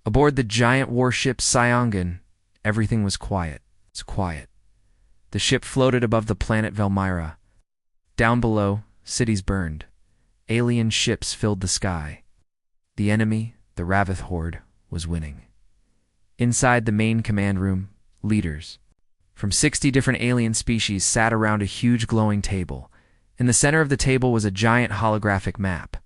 Aboard the giant warship Cyongan, everything was quiet. It's quiet. The ship floated above the planet Velmyra. Down below, cities burned. Alien ships filled the sky. The enemy, the Ravith Horde, was winning. Inside the main command room, leaders from 60 different alien species sat around a huge glowing table. In the center of the table was a giant holographic map.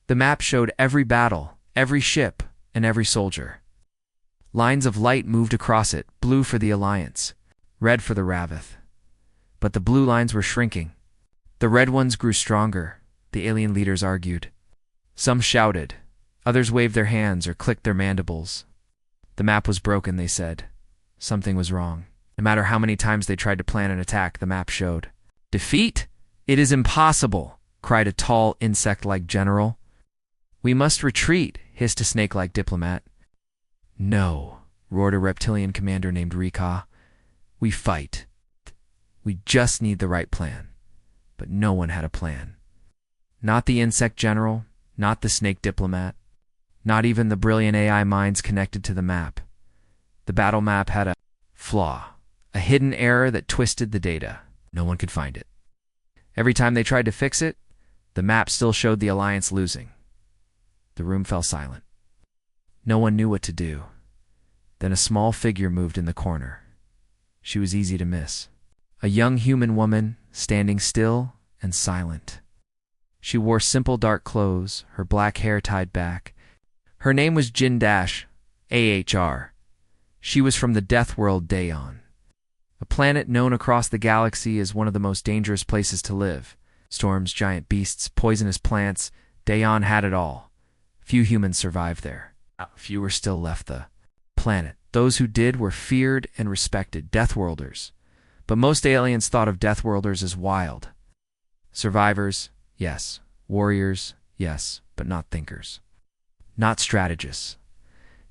The map showed every battle, every ship, and every soldier. Lines of light moved across it, blue for the Alliance, red for the Ravith. But the blue lines were shrinking. The red ones grew stronger, the alien leaders argued. Some shouted. Others waved their hands or clicked their mandibles. The map was broken, they said. Something was wrong. No matter how many times they tried to plan an attack, the map showed. Defeat? It is impossible, cried a tall, insect-like general. We must retreat, hissed a snake-like diplomat. No, roared a reptilian commander named Rika. We fight. We just need the right plan. But no one had a plan. Not the insect general, not the snake diplomat, not even the brilliant AI minds connected to the map. The battle map had a flaw, a hidden error that twisted the data. No one could find it. Every time they tried to fix it, the map still showed the Alliance losing. The room fell silent. No one knew what to do. Then a small figure moved in the corner. She was easy to miss. A young human woman, standing still and silent. She wore simple dark clothes, her black hair tied back. Her name was Jin-AHR. She was from the Deathworld Dayon, a planet known across the galaxy as one of the most dangerous places to live. Storms, giant beasts, poisonous plants, Dayon had it all. Few humans survived there. Fewer still left the planet. Those who did were feared and respected, Deathworlders. But most aliens thought of Deathworlders as wild. Survivors, yes. Warriors, yes, but not thinkers. Not strategists.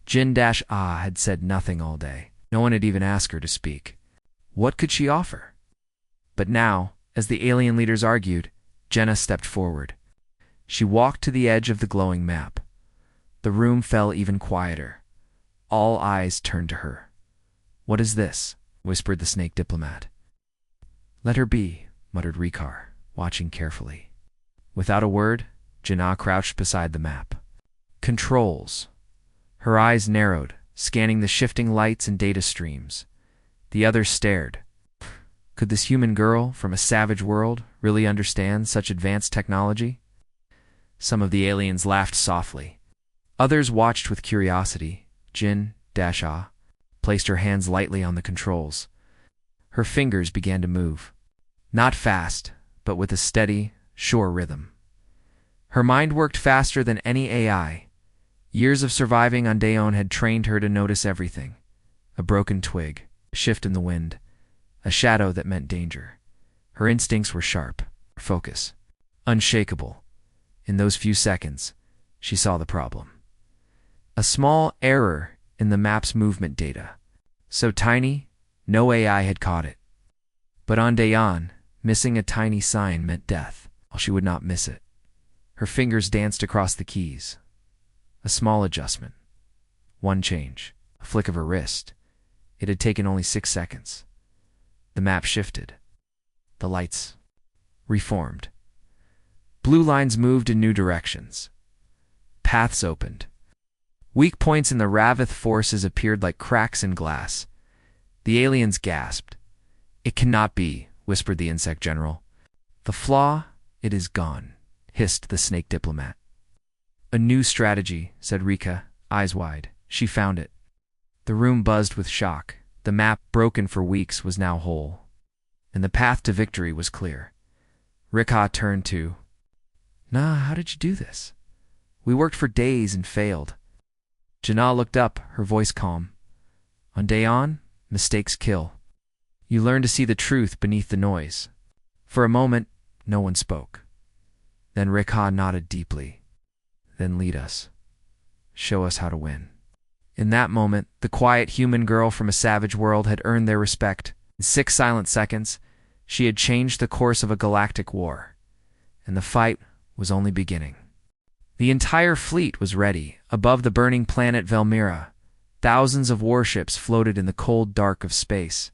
Jin-Ah had said nothing all day. No one had even asked her to speak. What could she offer? But now, as the alien leaders argued, Jenna stepped forward. She walked to the edge of the glowing map. The room fell even quieter. All eyes turned to her. What is this? Whispered the snake diplomat. Let her be, muttered Rikar, watching carefully. Without a word, Jinnah crouched beside the map. Controls. Her eyes narrowed, scanning the shifting lights and data streams. The others stared. Could this human girl from a savage world really understand such advanced technology? Some of the aliens laughed softly. Others watched with curiosity. Jin-Ah placed her hands lightly on the controls. Her fingers began to move. Not fast, but with a steady, sure rhythm. Her mind worked faster than any AI. Years of surviving on Dayon had trained her to notice everything. A broken twig, a shift in the wind, a shadow that meant danger. Her instincts were sharp, her focus, unshakable. In those few seconds, she saw the problem. A small error in the map's movement data. So tiny, no AI had caught it. But on Dayon, missing a tiny sign meant death. She would not miss it. Her fingers danced across the keys. A small adjustment. One change. A flick of her wrist. It had taken only 6 seconds. The map shifted. The lights reformed. Blue lines moved in new directions. Paths opened. Weak points in the Ravith forces appeared like cracks in glass. The aliens gasped. It cannot be, whispered the insect general. The flaw, it is gone, hissed the snake diplomat. A new strategy, said Rika, eyes wide. She found it. The room buzzed with shock. The map, broken for weeks, was now whole. And the path to victory was clear. Rika turned to, Nah, how did you do this? We worked for days and failed. Jinnah looked up, her voice calm. On Dayon, mistakes kill. You learn to see the truth beneath the noise. For a moment, no one spoke. Then Rika nodded deeply. Then lead us. Show us how to win. In that moment, the quiet human girl from a savage world had earned their respect. In 6 silent seconds, she had changed the course of a galactic war. And the fight was only beginning. The entire fleet was ready. Above the burning planet Velmyra, thousands of warships floated in the cold dark of space.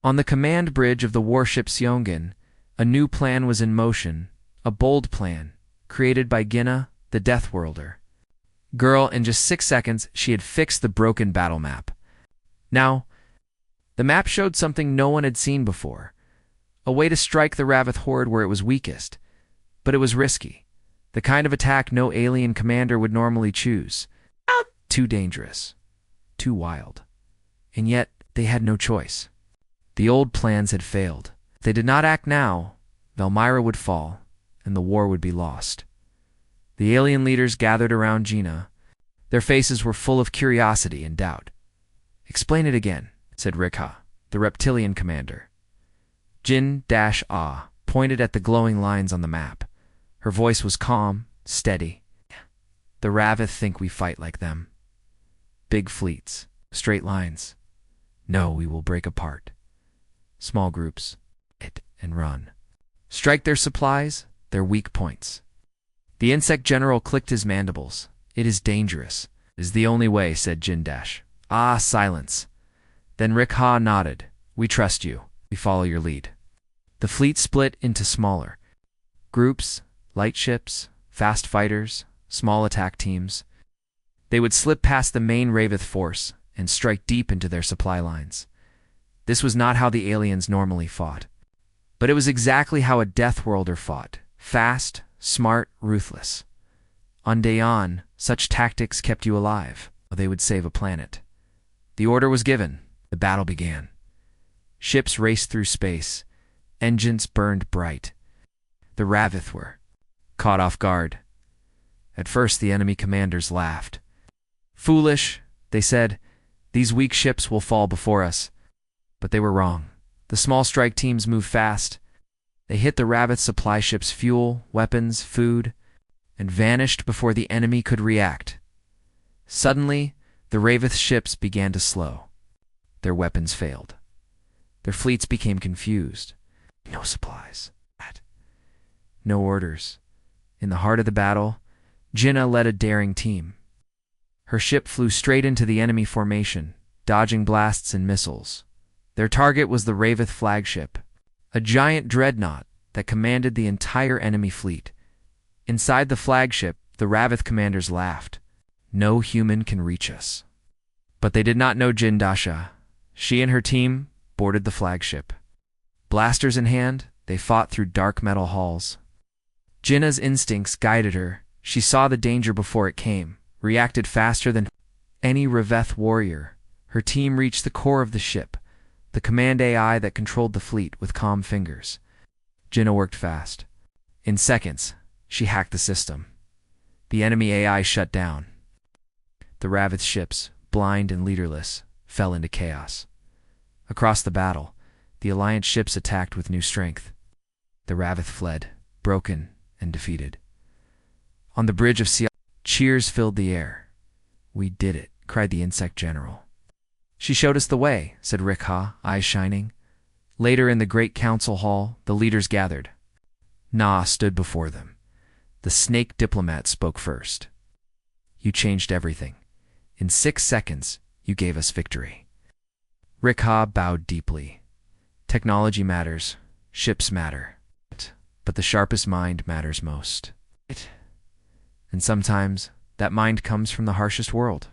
On the command bridge of the warship Seongan, a new plan was in motion, a bold plan, created by Gina, the Deathworlder. Girl, in just 6 seconds, she had fixed the broken battle map. Now, the map showed something no one had seen before, a way to strike the Ravith horde where it was weakest, but it was risky, the kind of attack no alien commander would normally choose. Too dangerous, too wild. And yet, they had no choice. The old plans had failed. If they did not act now, Velmyra would fall, and the war would be lost. The alien leaders gathered around Gina. Their faces were full of curiosity and doubt. "Explain it again," said Rikha, the reptilian commander. Jin-Ah pointed at the glowing lines on the map. Her voice was calm, steady. "The Ravith think we fight like them. Big fleets, straight lines. No, we will break apart. Small groups, hit and run. Strike their supplies, their weak points." The insect general clicked his mandibles. "It is dangerous. It is the only way," said Jin-. "Ah, silence." Then Rikha nodded. "We trust you. We follow your lead." The fleet split into smaller groups, light ships, fast fighters, small attack teams. They would slip past the main Ravith force and strike deep into their supply lines. This was not how the aliens normally fought. But it was exactly how a Deathworlder fought. Fast, smart, ruthless. On Dayon, such tactics kept you alive. They would save a planet. The order was given. The battle began. Ships raced through space. Engines burned bright. The Ravith were caught off guard. At first, the enemy commanders laughed. "Foolish," they said. "These weak ships will fall before us." But they were wrong. The small strike teams moved fast. They hit the Ravith supply ships' fuel, weapons, food, and vanished before the enemy could react. Suddenly, the Ravith ships began to slow. Their weapons failed. Their fleets became confused. No supplies. No orders. In the heart of the battle, Gina led a daring team. Her ship flew straight into the enemy formation, dodging blasts and missiles. Their target was the Ravith flagship, a giant dreadnought that commanded the entire enemy fleet. Inside the flagship, the Ravith commanders laughed. "No human can reach us." But they did not know Jin-Dasha. She and her team boarded the flagship. Blasters in hand, they fought through dark metal halls. Jinna's instincts guided her. She saw the danger before it came, reacted faster than any Ravith warrior. Her team reached the core of the ship, the command AI that controlled the fleet with calm fingers. Jinna worked fast. In seconds, she hacked the system. The enemy AI shut down. The Ravith ships, blind and leaderless, fell into chaos. Across the battle, the Alliance ships attacked with new strength. The Ravith fled, broken and defeated. On the bridge of Sea, cheers filled the air. "We did it," cried the insect general. "She showed us the way," said Rikha, eyes shining. Later in the great council hall, the leaders gathered. Na stood before them. The snake diplomat spoke first. "You changed everything. In 6 seconds, you gave us victory." Rikha bowed deeply. "Technology matters, ships matter, but the sharpest mind matters most. And sometimes, that mind comes from the harshest world."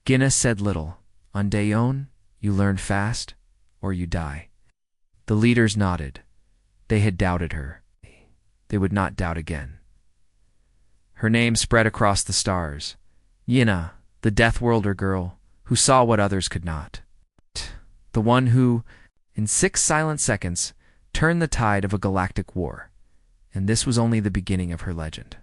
Gina said little. On Dayon, you learn fast, or you die. The leaders nodded. They had doubted her. They would not doubt again. Her name spread across the stars. Yina, the Deathworlder girl, who saw what others could not. The one who, in 6 silent seconds, turned the tide of a galactic war. And this was only the beginning of her legend.